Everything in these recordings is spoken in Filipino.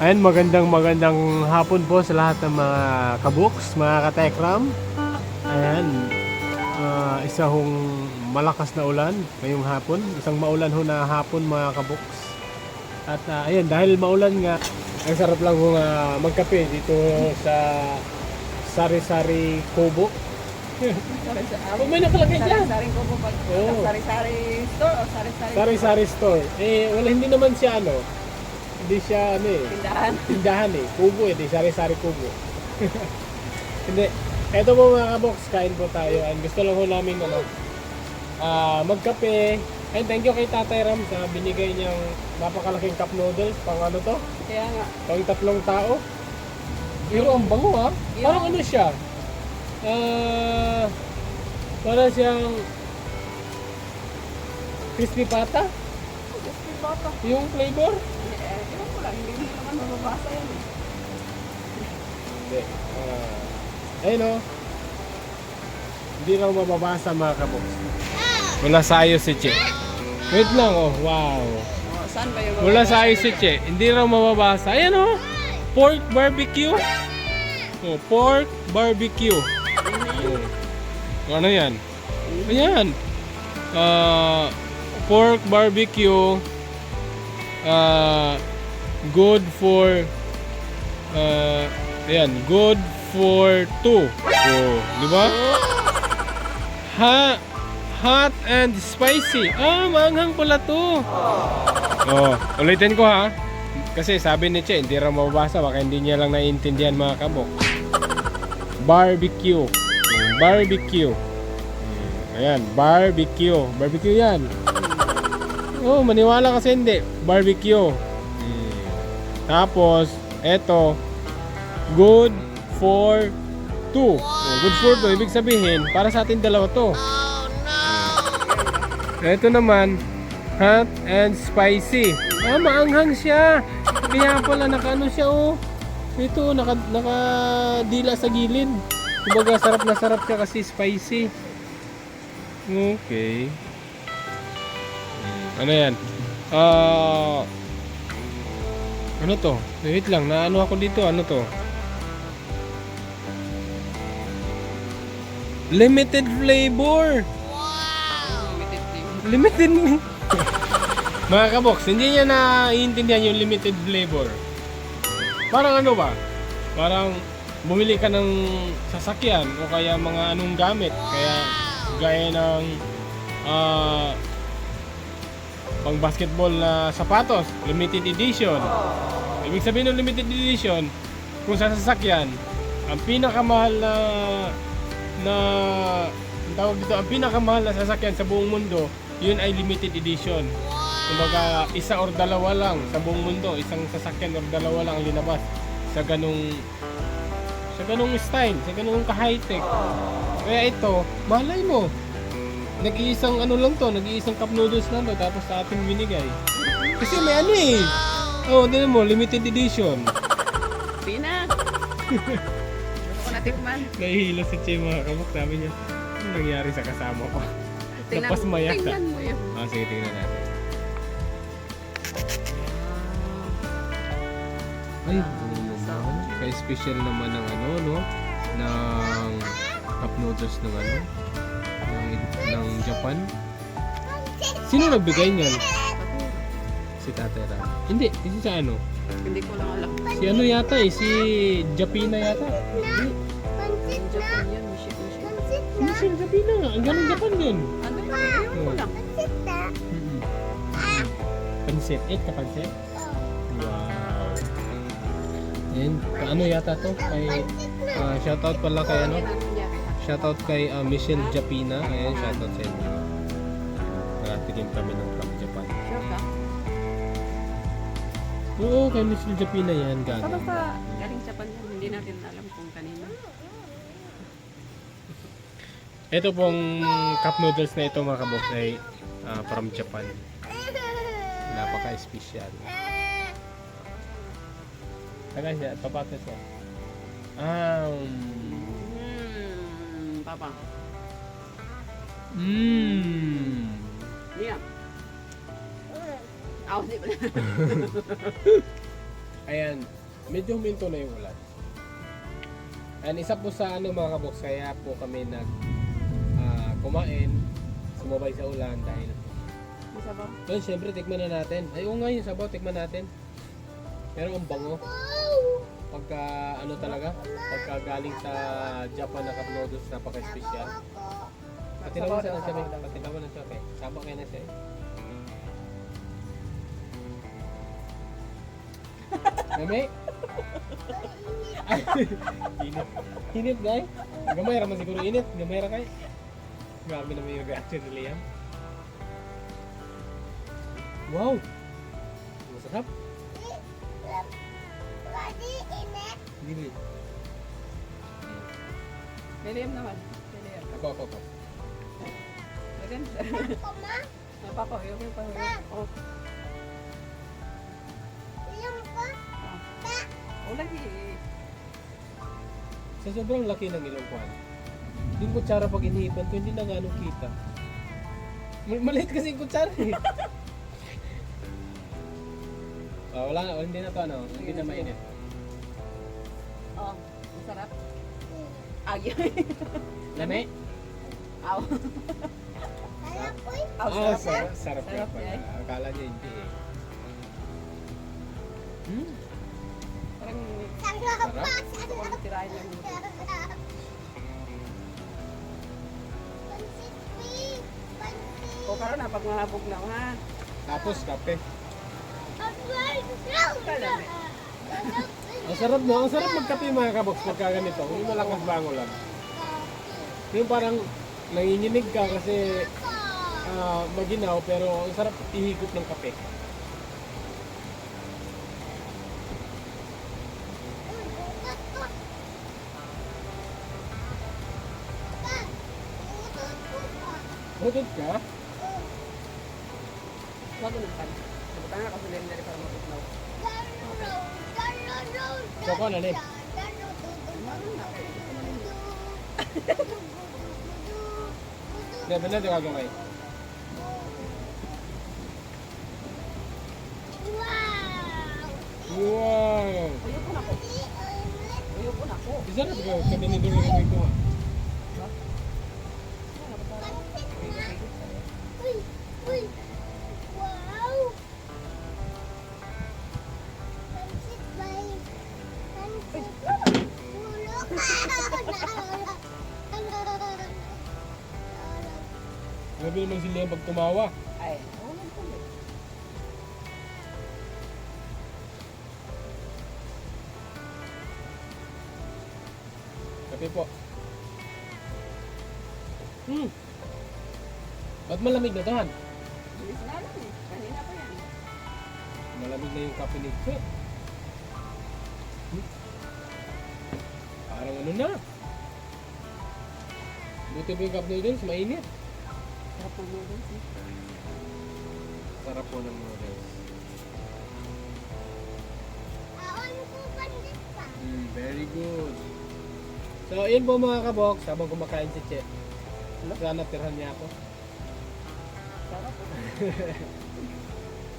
Ayan, magandang hapon po sa lahat ng mga kabuks, mga katekram. Ayan, isa hong malakas na ulan ngayong hapon. Isang maulan ho na hapon, mga kabuks. At ayan, dahil maulan nga, ang sarap lang ho magkape dito sa Sari-Sari Kubo. May nakalagay dyan. Sari-Sari Kubo pag Sari-Sari Store o Sari-Sari? Sari-Sari Store. Wala, hindi naman siya hindi siya tindahan kubo di Sari-Sari Kubo. Hindi. Eto po mga kabox, kain po tayo. And gusto lang ho namin magkape. And thank you kay Tatay Ram sa binigay niyang napakalaking cup noodles. Pang ano to? Kaya nga. Pang 3 tao. Pero ang bango ha. Parang ano siya? Parang siyang crispy pata. Crispy pata. Yung flavor. Ewan ko lang, hindi naman mababasa yan eh. Hindi. Ayun o. Hindi raw mababasa mga kabox. Wala sa ayos si Che. Wait lang oh. Wow. Oh, saan ba yung Wala sa ayos si Che. Hindi raw mababasa. Ayan o. Pork barbecue. Oh, pork barbecue. Oh. Ano yan? Ayan. Pork barbecue. Good for ayan, good for 2. Oh, di ba? Hot and spicy. Maanghang pala to. Oh, ulitin ko ha. Kasi sabi ni Che, hindi raw mababasa, baka hindi niya lang naiintindihan mga kabok. Barbecue. Barbecue. Ayan, barbecue. Barbecue yan. Oh, maniwala kasi hindi. Barbecue. Tapos, eto, good for 2. Oh, good for 2, ibig sabihin, para sa atin dalawa to. Eto naman, hot and spicy. Maanghang siya. Kaya pala nakaano siya oh. Ito, nakadila sa gilid. Kumbaga, sarap na sarap siya kasi spicy. Okay. Ano yan? Ano to? Wait lang, naano ako dito. Ano to? Limited flavor. Wow! Limited. Mga kabox, hindi niya naiintindihan yung limited flavor. Parang ano ba? Parang bumili ka ng sasakyan o kaya mga anong gamit. Kaya gaya ng pang basketball na sapatos, limited edition. Ibig sabihin ng limited edition, kung sa sasakyan, ang pinakamahal ang tawag dito, ang pinakamahal na sasakyan sa buong mundo, yun ay limited edition. Kumbaga, isa or dalawa lang sa buong mundo, isang sasakyan or dalawa lang ang linabas sa ganung style, sa ganung ka-high-tech. Kaya ito, malay mo, nag-iisang ano lang to, nag-iisang cup noodles lang to, tapos sa ating binigay. Kasi may ano eh. Oh, din mo, limited edition. Pina! Gusto ko natikman. Nahihilo si Che mga kabuk, sabi niya, anong nangyari sa kasama ko? Napasmaya ka. Tingnan mo yun. Sige, tingnan natin. Ay, kaya special naman ng ano, no? Ng cup noodles ng ano? Ng Japan. Sino nagbigay niyan? Si Tatay Ram. Hindi si ano? Hindi ko lang alam. Si ano yata si Japina yata. Yung Japan yan, Michelle. Hindi si Japina nga, ang galing Japan din. Ano ba? Ewan ko lang. Pansit, ka pansit? Wow. And ano yata to? Kay shoutout pala kay ano? Shoutout kay Michelle Japina. Ayan, shoutout sa inyo. Nakatigim kami ng from Japan. Sure ka? Oo, kay Michelle Japina yan galing. Basta galing Japan yan. Hindi natin alam kung kanina. Ito pong cup noodles na ito mga kabok ay from Japan. Napaka-espesyal. Taga siya, papatas siya. Papa. Yeah. Ako di ba? Ayan, medyo huminto na yung ulan. And isa po sa ano mga kaboks, kaya po kami nag kumain, sumabay sa ulan dahil Masabaw. so, syempre tikman na natin. Ay, oo nga yung sabaw, tikman natin. Pero ang bango. Pagka ano talaga, pagka galing sa Japan na cup noodles, napaka-special. Patinawan sa nasa may, patinawan na siya, okay. Sama kayo na siya. Nami? Ay, init. Init, guys. Gamay raman siguro init. Gamay ra kay. Grabe naman yung reaction ni Liam. Wow! Masarap. Hindi. Liliam naman. Liliam. Ako. Maganda. Napapahuyog yung pahuyog. Oh. Oh, lagi. Sa sobrang laki ng ilong kwan, yung kutsara pag inihipan ko, hindi na ganong kita. Maliit kasi yung kutsara eh. Wala nga, hindi na to ano, hindi na mainit. Oh, masarap. Agyo. Lame? Aw. Aw, Ah, sarap. sarap Sarap pala. yan. Akala niya hindi eh. Parang gusto ko tirahin yung mundo. O karon na pag mahabog na ha. Tapos kape. Kalami. Ang sarap no, ang sarap magkape mga kaboks pagka ganito. Hindi malakas bango lang. Yung parang nanginginig ka kasi maginaw pero ang sarap ihigop ng kape. Hutod ka? Wag mo pan. Sabutan nga kasi lang dari para mapugnaw. So ko na ni. Maroon na kayo. Debe na daw gagawin. Wow! Uyog ko na ko. Uyog ko na ko. Isarap ka kami ni Dolo ng ko. Grabe naman sila pag tumawa. Ay, oh, nagtuloy. Kape po. Ba't malamig na to, Han? Bilis na lang eh. Kanina pa yan. Malamig na yung kape ni Sir. Parang ano na. Buti ba yung cup noodles? Mainit. Sarap ng noodles eh. Sarap po ng noodles. Very good. So, yun po mga kaboks. Habang kumakain si Che. Sana tirhan niya ako. Sarap po.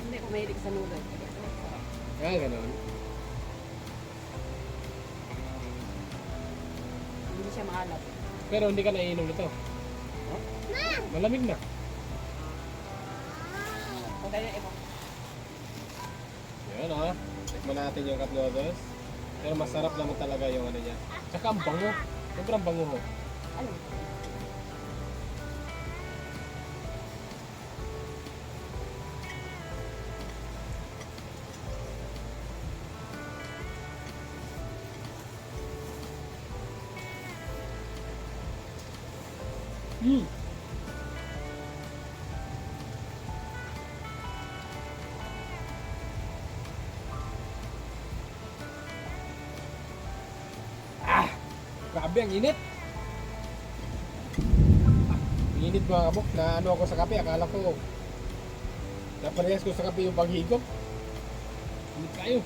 Hindi ko mahilig sa noodles. Sarap. Ganon. Hindi siya maalat. Pero hindi ka naiinom nito. Malamig na. O kaya iba. Yan ah. Tikman natin yung cup noodles. Pero masarap naman talaga yung ano niya. Tsaka ang bango. Sobrang bango ho. Ano? Grabe, ang init. Ang init mga kabok. Na ano ako sa kape. Akala ko naparehas ko sa kape yung paghigop. Init kayo.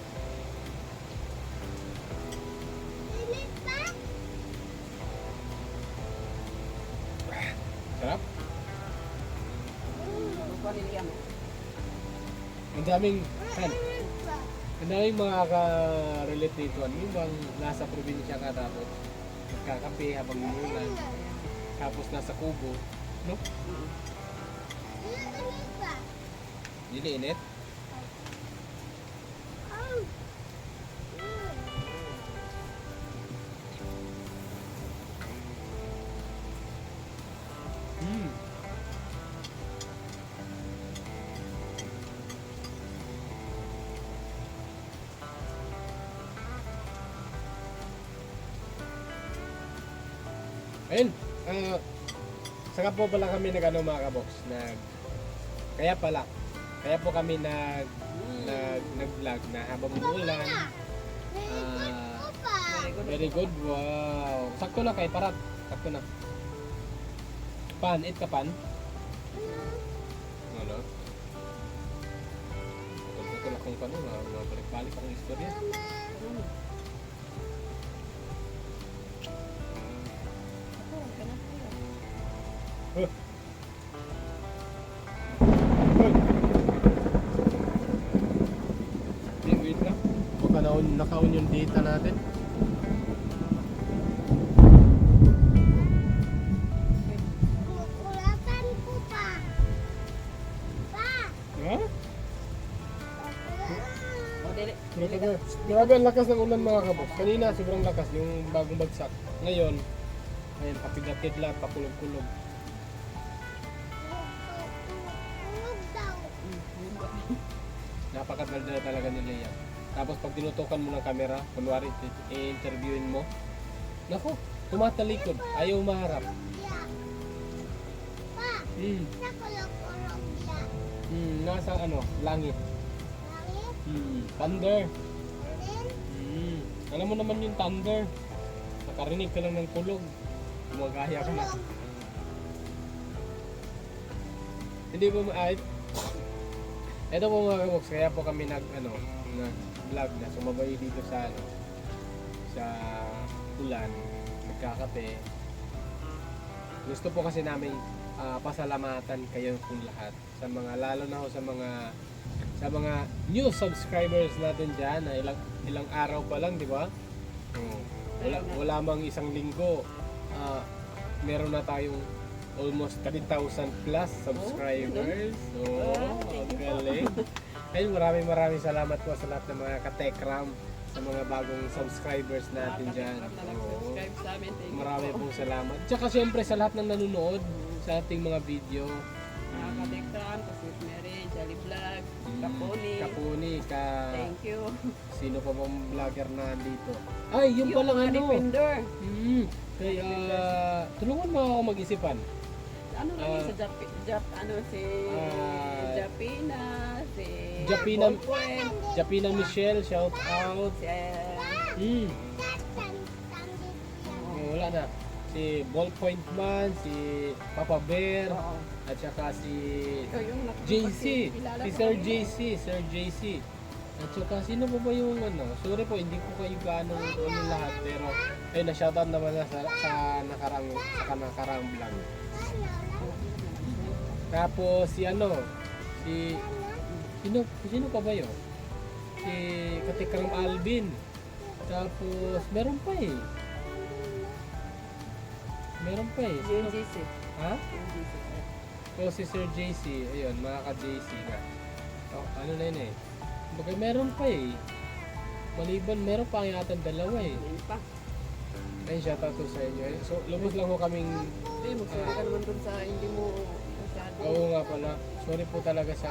Sarap. Ano ko niliyan? Ang daming Han. Ang daming mga ka-relate dito. Yung bang nasa probinsya ka tapos nagkakape habang umulan. Tapos nasa kubo. No? Dili init? Hmm. Ayun, saka po pala kami nag-ano mga kabox, kaya po kami nag-vlog na habang umuulan. Very good, wow. Sakto na kay parat, sakto na. Pan, eat ka pan? Ano? Ito lang kung paano, balik-balik akong istorya. Wait lang. Baka naka-on yung data natin. Kukulakan ko pa. Pa. Ha? O, dili. Grabe ang lakas ng ulan mga kabos. Kanina sobrang lakas yung bagong bagsak. Ngayon, ayun, papigatid lang, pakulog-kulog. Tulog daw. Napakaganda na talaga nila yan. Tapos pag tinutukan mo ng camera, kunwari i-interviewin mo, naku, tumatalikod, ayaw maharap. Ya. Pa. Sa kulog-kulog ya. Nasa ano, langit. Langit. Thunder. Alin. Alam mo naman yung thunder. Nakarinig ka lang ng kulog. Gumagaya ka na. Kulog. Hindi po maayos. Ito po mga kabox, kaya po kami nag-vlog na sumabay dito sa sa ulan, nagkakape. Gusto po kasi namin pasalamatan kayo kung lahat sa mga, lalo na ho sa mga new subscribers natin diyan na ilang araw pa lang, di ba? Wala mang isang linggo. Meron na tayong almost 3,000 plus subscribers. Ang galing. Ayun, maraming salamat po sa lahat ng mga ka-Tekram, sa mga bagong subscribers natin dyan. Oo. Subscribe sa amin. Thank you Marami po. pong salamat. Tsaka syempre sa lahat ng nanonood sa ating mga video. Mga ka-Tekram, Kasweet Mary, Jolly Vlog, Kaponi. Kapuni, Thank you. sino pa bang vlogger na dito? Ay, yung palang mga ano. Defender. Kaya, tulungan mo ako mag-isipan. Ano lang yun sa si Japina, si Japina- Bonquen, Japina Michelle, shout out. si Wala na. Si Ballpoint Man, si Papa Bear, Oo. at saka si Ikaw yung JC, kilala si ko Sir kanina. Sir JC. At saka sino pa ba yung sorry po, hindi ko kayo gaano lahat, pero ayun, na-shoutout naman na sa nakaraang vlog. Tapos si sino pa ba yun? Si Katikram Alvin. Tapos meron pa eh. Yung JC. Ha? Yung JC. O si Sir JC, ayun, mga ka-JC nga. Ano na yun eh. Baga meron pa eh. Maliban, meron pa yata dalawa eh. Ayun pa. Ayun, shoutout to sa inyo. So, lubos lang ho kaming, Hindi, magsorry ka naman dun sa hindi mo masyado. oo nga pala, sorry po talaga sa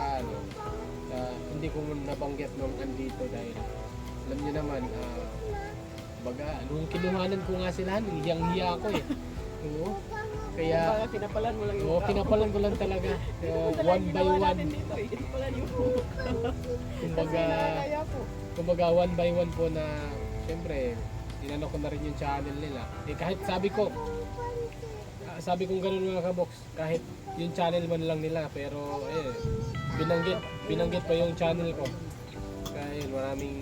hindi ko nabanggit nung andito dahil alam niyo naman, baga, nung kinuhanan ko nga sila, hiyang-hiya ako eh. Oo. Kaya, Baka pinapalan mo lang yung oo, pinapalan ko lang talaga. One by one. Dito, pinapalan yung Kumbaga, kaya po. kumbaga one by one po na syempre inano ko na rin yung channel nila kahit sabi kong ganun mga kabox, kahit yung channel man lang nila, pero binanggit pa yung channel ko, kaya yun, maraming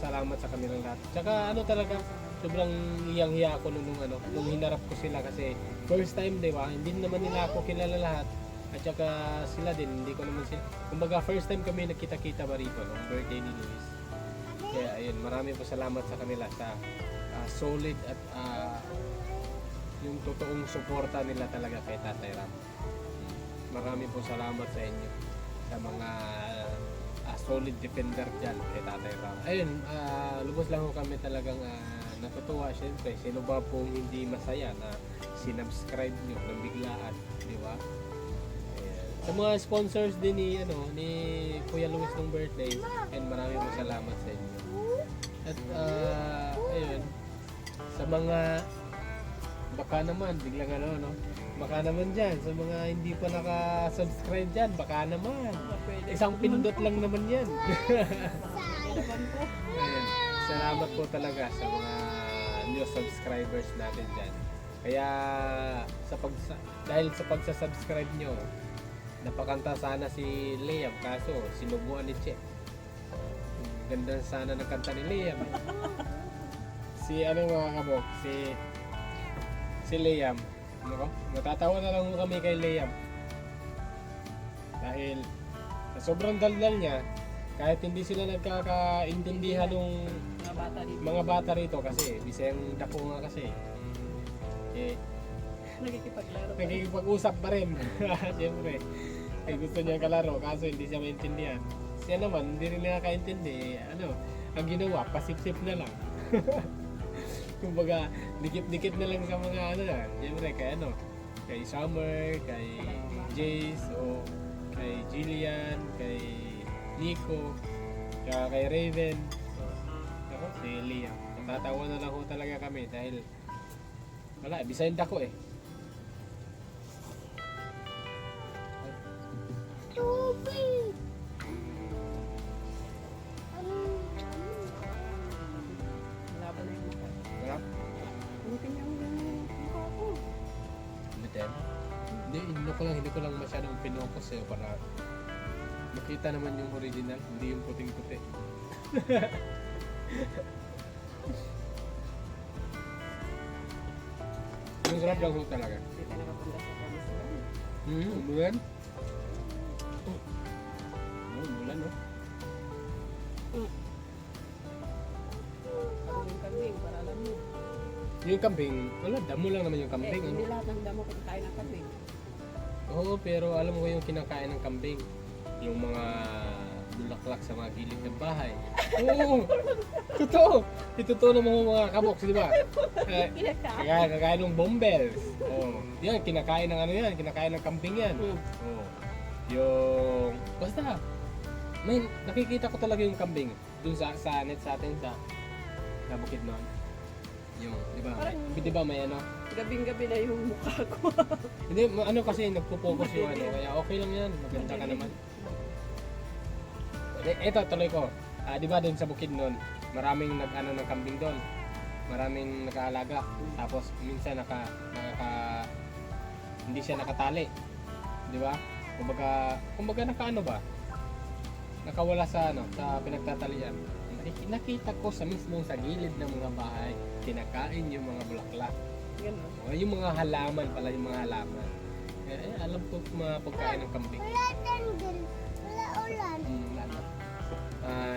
salamat sa kanilang lahat. Tsaka talaga sobrang hiyang-hiya ako nung hinarap ko sila kasi first time, di ba? Hindi naman nila ako kilala lahat. At saka sila din, hindi ko naman sila, kumbaga first time kami nakita-kita ba rito nung birthday ni Luis. Kaya ayun, marami po salamat sa kanila sa solid at yung totoong suporta nila talaga kay Tatay Ram. Marami po salamat sa inyo sa mga solid defender dyan kay Tatay Ram. Ayun, lubos lang po kami talagang natutuwa. Siyempre, sino ba pong hindi masaya na sinubscribe nyo ng biglaan, di ba? Ayan. Sa mga sponsors din ni Kuya Luis ng birthday, and marami po salamat sa inyo. At ayun, sa mga baka naman, biglang baka naman dyan, sa mga hindi pa naka-subscribe dyan, baka naman. Pwede. Isang pindot lang naman yan. Ewan ko. Ayan. Salamat po talaga sa mga new subscribers natin dyan. Kaya dahil sa pagsa-subscribe nyo, napakanta sana si Liam, kaso sinubuan ni Che. Ganda sana ng kanta ni Liam. Si mga kabok, si Liam. Natatawa na lang kami kay Liam. Dahil sa sobrang daldal niya, kahit hindi sila nagkakaintindihan ng mga bata rito kasi bisayang dako nga kasi. Nakikipaglaro. Nakikipag-usap pa rin. Siyempre, gusto niya kalaro kaso hindi siya maintindihan. Siya naman, hindi rin nakakaintindi. Ang ginawa, pasip-sip na lang. Kumbaga, dikit-dikit na lang sa mga siyempre kay Summer, kay Jace, o kay Jillian, kay Nico, kay Raven. Ako, si Liam. Natatawa na lang ko talaga kami dahil wala, bisayin dako eh. Tubig! Laban na yung mukha. Sarap. Buti niya ang mukha ko. Bitem. Hindi ko lang masyadong pinokos eh para makita naman yung original, hindi yung puting-puti. Ang sarap lang ho talaga. Hindi tayo nakapunta sa Pamisalan. Umulan? Umulan no? Ano yung kambing, para alam mo. Yung kambing, wala, damo lang naman yung kambing. Hindi lahat ng damo kinakain ng kambing. Oo, pero alam mo yung kinakain ng kambing. Yung mga bulaklak sa mga gilid ng bahay. Oo, totoo. Totoo naman mga kaboks, di ba? Kaya kakain ng bombels. Oh, yan, kinakain ng kinakain ng kambing yan. Oh. Yung, basta, may nakikita ko talaga yung kambing dun sa net sa atin sa bukid noon. Yung, di ba? Di ba may Gabing-gabi na yung mukha ko. Hindi, kasi nagpo-focus yung kaya okay lang yan. Maganda ka naman. Ito, tuloy ko. Di ba doon sa bukid noon, maraming ng kambing doon. Maraming nag-aalaga. Tapos minsan hindi siya nakatali. Di ba? Kumbaga ba? Nakawala sa sa pinagtatalian. Nakita ko mismo sa gilid ng mga bahay, kinakain yung mga bulaklak. Ganun. Yung mga halaman pala, yung mga halaman. Alam ko mga pagkain ng kambing. Wala tanggol. Wala ulan.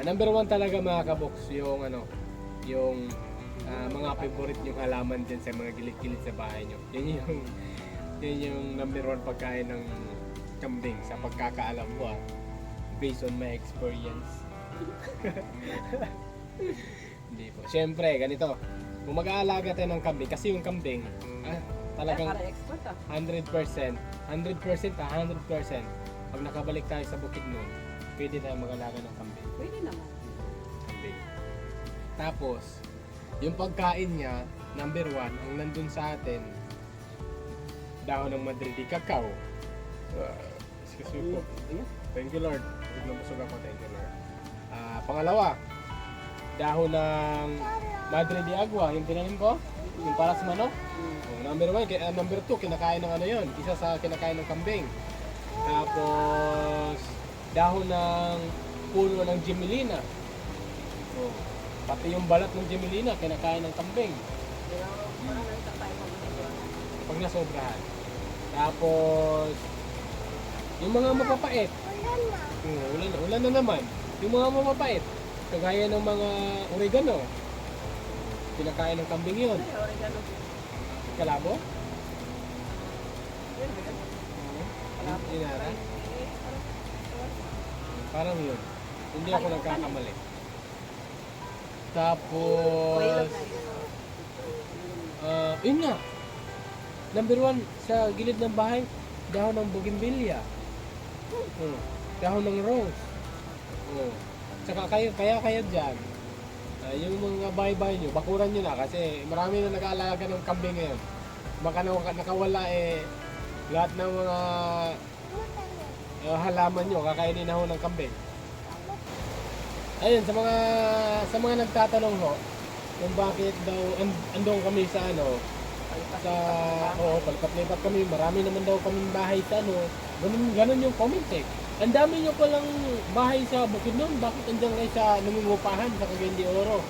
Number 1 talaga mga kaboks, yung yung mga favorite yung halaman dyan sa mga gilid-gilid sa bahay nyo. Yun yung number 1 pagkain ng kambing sa pagkakaalam ko based on my experience. Hindi po. Siyempre, ganito. Kung mag-aalaga tayo ng kambing, kasi yung kambing, talagang Para expert 100%. 100%. Pag nakabalik tayo sa bukid noon, pwede tayo mag-alaga ng kambing. Pwede naman. Kambing. Tapos, yung pagkain niya, number 1, ang nandun sa atin, dahon ng Madrid, cacao. Excuse me po. Thank you Lord. Nabusog ako, thank you Lord. Pangalawa, dahon ng Madre de Agua, yung tinanim ko, yung para sa manok. Number 1, number 2, kinakain ng yun, isa sa kinakain ng kambing. Tapos, dahon ng puno ng Gemelina. Pati yung balat ng Gemelina, kinakain ng kambing. Pero parang nagtatay mo na ito. Pag nasobrahan. Tapos, Yung mga mapapait. Ulan na. Ulan na naman. Yung mga mapapait. Kagaya ng mga oregano. Pinakain ng kambing yun. Ay, oregano. Kalabo? Yun, yun. Kalabo. Inara? Eh, Parang yun. Hindi ako nagkakamali. Oil Tapos, lang tayo. yun nga. Number 1, sa gilid ng bahay, dahon ng bougainvillea. Dahon ng rose. Tsaka kayo dyan, yung mga bahay-bahay nyo, bakuran nyo na kasi marami na nag-aalaga ng kambing ngayon. Baka nakawala lahat ng mga halaman nyo, kakainin na ho ng kambing. Ayun, sa mga nagtatanong ho, kung bakit daw andong kami sa palpat-lipat kami, marami naman daw kaming bahay sa ganun yung comment eh. Ang dami nyo palang bahay sa Bukidnon, bakit andyan kayo sa nangungupahan sa Cagayan de Oro?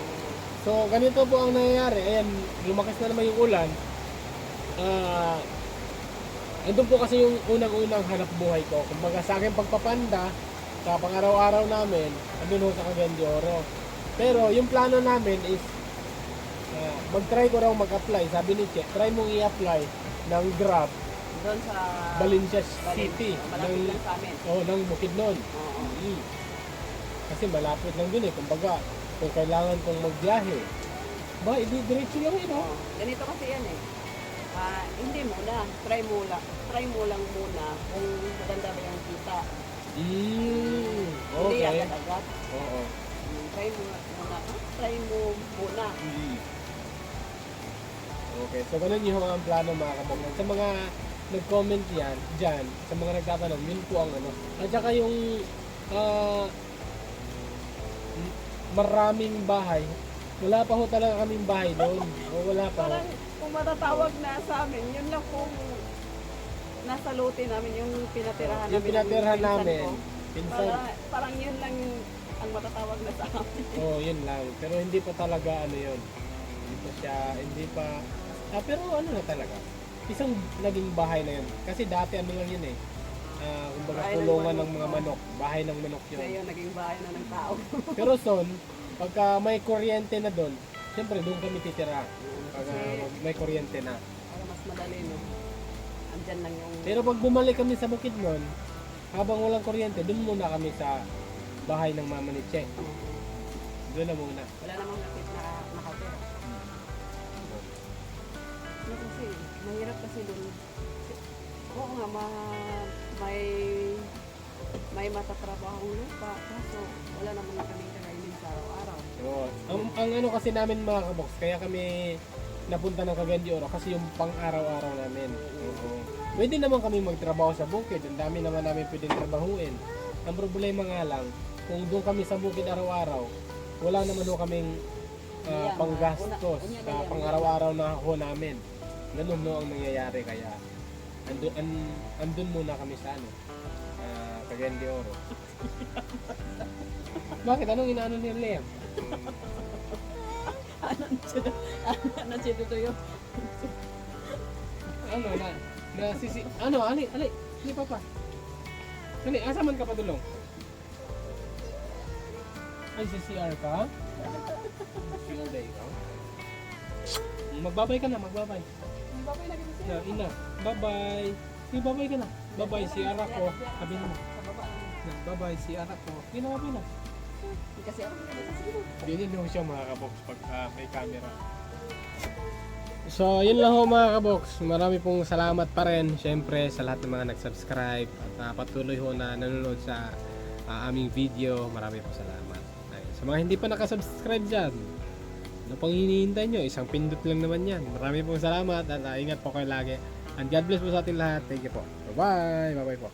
So, ganito po ang nangyayari. Ayan, lumakas na naman yung ulan. Andun po kasi yung unang-unang hanap buhay ko. Kumbaga sa akin pagpapanda, sa pang-araw-araw namin, andun ho sa Cagayan de Oro. Pero yung plano namin is, mag-try ko raw mag-apply. Sabi ni Che, try mong i-apply ng Grab, Doon sa Valencia City, malapit lang sa amin. ng Bukidnon. Oo. Kasi malapit lang dun eh. Kumbaga, kung kailangan kong magbiyahe, diretso lang yun, Oo. Ganito kasi yan eh. Hindi muna. Try mo lang muna kung maganda ba yung kita. Hindi Okay. agad-agad. Oo. Try mo muna. Try mo muna. Okay, so ganun yung ang plano mga kabanggan. Sa mga nag-comment dyan, sa mga nagtatanong, yun po ang At saka yung maraming bahay, wala pa ho talaga kaming bahay doon. O wala pa ho. Parang kung matatawag na sa amin, yun lang kung nasa lote namin yung pinatirahan Yung pinatirahan pinsan namin, ko. pinsan. Parang yun lang ang matatawag na sa amin. Oo, yun lang. Pero hindi pa talaga yun. Hindi pa, pero na talaga. Isang naging bahay na yun. Kasi dati lang yun eh. Kumbaga Bahay ng kulungan ng manok. mga manok. Bahay ng manok yun. Ngayon, naging bahay na ng tao. Pero son, pagka may kuryente na doon, siyempre doon kami titira. Pag may kuryente na. Para mas madali, no? Andyan lang yung... Pero pag bumalik kami sa Bukidnon, habang walang kuryente, doon muna kami sa bahay ng mama ni Che. Doon na muna. Wala namang nakatira. Ano kasi, mahirap kasi doon. Oo nga, may matatrabahong lupa. Kaso, wala naman kaming kakainin sa araw-araw. Oo. Ang kasi namin mga kabox, kaya kami napunta ng Cagayan de Oro kasi yung pang-araw-araw namin. Oo. Pwede naman kami magtrabaho sa bukid. Ang dami naman namin pwedeng trabahuin. Ang problema nga lang, kung doon kami sa bukid araw-araw, wala naman ho kaming panggastos sa pang-araw-araw na ho namin. Ganun no ang nangyayari kaya andun muna kami sa Cagayan de Oro. Bakit? Anong inaano ni Liam? Ano siya dito yun? Ali papa. Ali, asa man ka pa dulong? Ay, sa CR ka? CR day ka? Magbabay ka na, magbabay. Babay na ganito siya. Na, ina, bye-bye. Hey, bye-bye ka na. Bye-bye, CR ako. Sabi mo. Sa baba. Bye-bye, CR ako. Ginawa na. Kasi ako Hindi nyo siya mga kabox pag may camera. So, yun lang ho mga kabox. Marami pong salamat pa rin syempre sa lahat ng mga nag-subscribe at patuloy ho na nanonood sa aming video. Marami pong salamat. Ayun. Sa mga hindi pa nakasubscribe dyan, ano pang hinihintay nyo? Isang pindot lang naman yan. Marami pong salamat at ingat po kayo lagi. And God bless po sa ating lahat. Thank you po. Bye-bye. Bye-bye po.